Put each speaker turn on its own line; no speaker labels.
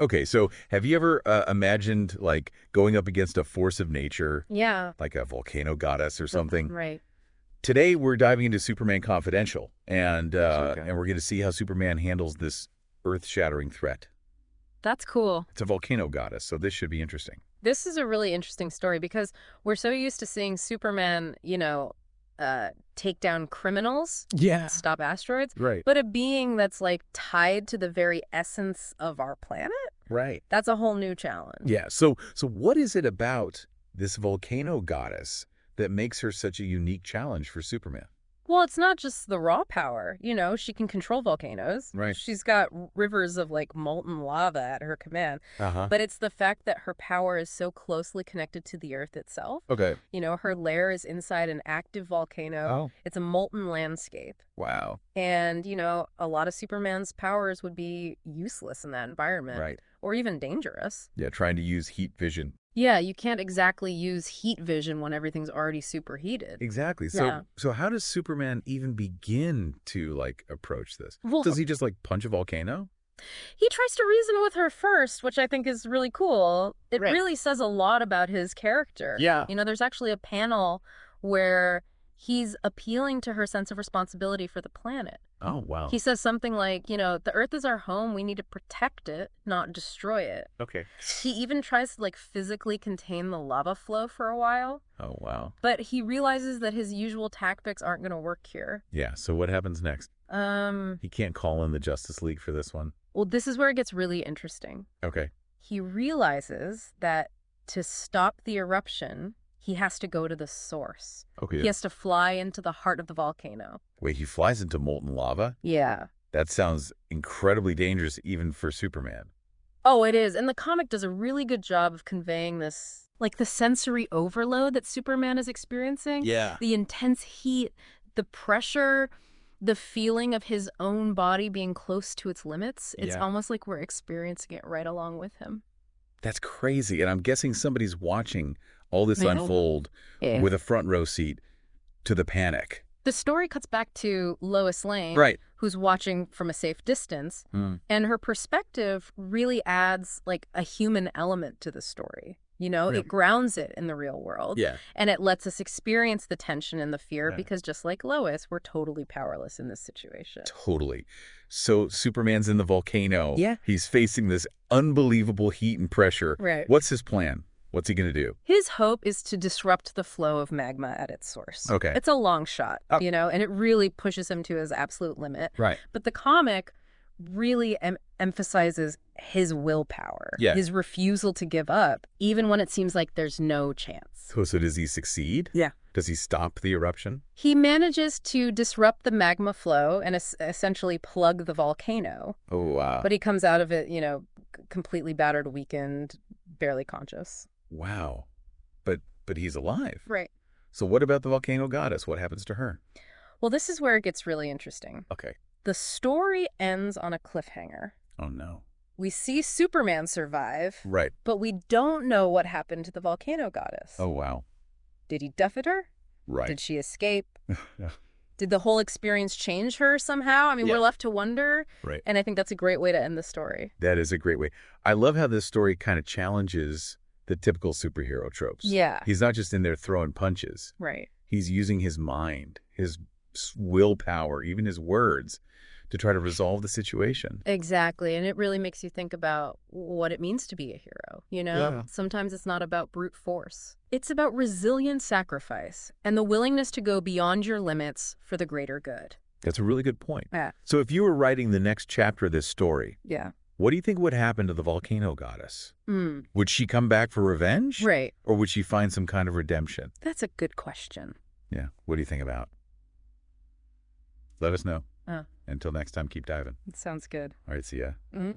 Okay, so have you ever imagined like going up against a force of nature,
Yeah,
like a volcano goddess or something?
right.
Today we're diving into Superman Confidential, and
Okay.
and we're going to see how Superman handles this earth-shattering threat.
That's cool.
It's a volcano goddess, so this should be interesting.
This is a really interesting story because we're so used to seeing Superman, take down criminals,
Yeah.
stop asteroids,
Right.
but a being that's like tied to the very essence of our planet?
Right.
That's a whole new challenge.
Yeah. So what is it about this volcano goddess that makes her such a unique challenge for Superman?
Well, it's not just the raw power. She can control volcanoes.
Right.
She's got rivers of like molten lava at her command.
Uh-huh.
But it's the fact that her power is so closely connected to the Earth itself.
Okay.
Her lair is inside an active volcano.
Oh.
It's a molten landscape.
Wow.
And, a lot of Superman's powers would be useless in that environment.
Right.
Or even dangerous.
Yeah, trying to use heat vision.
Yeah, you can't exactly use heat vision when everything's already superheated.
Exactly. So
Yeah.
so how does Superman even begin to like approach this?
Well,
Does he just like punch a volcano?
he tries to reason with her first, which I think is really cool. It
Right.
really says a lot about his character.
Yeah.
There's actually a panel where he's appealing to her sense of responsibility for the planet.
Oh, wow.
He says something like, the Earth is our home. We need to protect it, not destroy it.
Okay.
He even tries to, physically contain the lava flow for a while.
Oh, wow.
But he realizes that his usual tactics aren't going to work here.
Yeah, so what happens next? He can't call in the Justice League for this one.
Well, this is where it gets really interesting.
Okay.
He realizes that to stop the eruption, he has to go to the source.
Okay.
He has to fly into the heart of the volcano.
Wait, he flies into molten lava?
Yeah.
That sounds incredibly dangerous even for Superman.
Oh, it is. And the comic does a really good job of conveying this, the sensory overload that Superman is experiencing.
Yeah.
The intense heat, the pressure, the feeling of his own body being close to its limits. It's
Yeah.
almost like we're experiencing it right along with him.
That's crazy. And I'm guessing somebody's watching all this
Yeah.
unfold
Yeah.
with a front row seat to the panic.
The story cuts back to Lois Lane,
Right.
who's watching from a safe distance, and her perspective really adds a human element to the story. It grounds it in the real world.
Yeah.
And it lets us experience the tension and the fear
Yeah.
because just like Lois, we're totally powerless in this situation.
Totally. So Superman's in the volcano.
Yeah.
He's facing this unbelievable heat and pressure.
Right.
What's his plan? What's he going to do?
His hope is to disrupt the flow of magma at its source.
Okay.
It's a long shot,
Oh.
and it really pushes him to his absolute limit.
Right.
But the comic really emphasizes his willpower,
Yeah.
his refusal to give up, even when it seems like there's no chance.
So does he succeed?
Yeah.
Does he stop the eruption?
He manages to disrupt the magma flow and essentially plug the volcano.
Oh, wow.
But he comes out of it, completely battered, weakened, barely conscious.
Wow. But he's alive.
Right.
So what about the volcano goddess? What happens to her?
Well, this is where it gets really interesting.
Okay.
The story ends on a cliffhanger.
Oh, no.
We see Superman survive,
Right.
but we don't know what happened to the volcano goddess.
Oh, wow.
Did he duff at her?
Right.
Did she escape? Did the whole experience change her somehow? I mean,
Yeah.
we're left to wonder.
Right.
And I think that's a great way to end the story.
That is a great way. I love how this story kind of challenges the typical superhero tropes.
Yeah.
He's not just in there throwing punches.
Right.
He's using his mind, his willpower, even his words to try to resolve the situation.
Exactly. And it really makes you think about what it means to be a hero.
Yeah.
Sometimes it's not about brute force. It's about resilient sacrifice and the willingness to go beyond your limits for the greater good.
That's a really good point.
Yeah.
So if you were writing the next chapter of this story,
Yeah.
what do you think would happen to the volcano goddess?
Mm.
Would she come back for revenge?
Right.
Or would she find some kind of redemption?
That's a good question.
Yeah. What do you think about? Let us know.
Uh.
Until next time, keep diving.
It sounds good.
All right, see ya.
Mhm.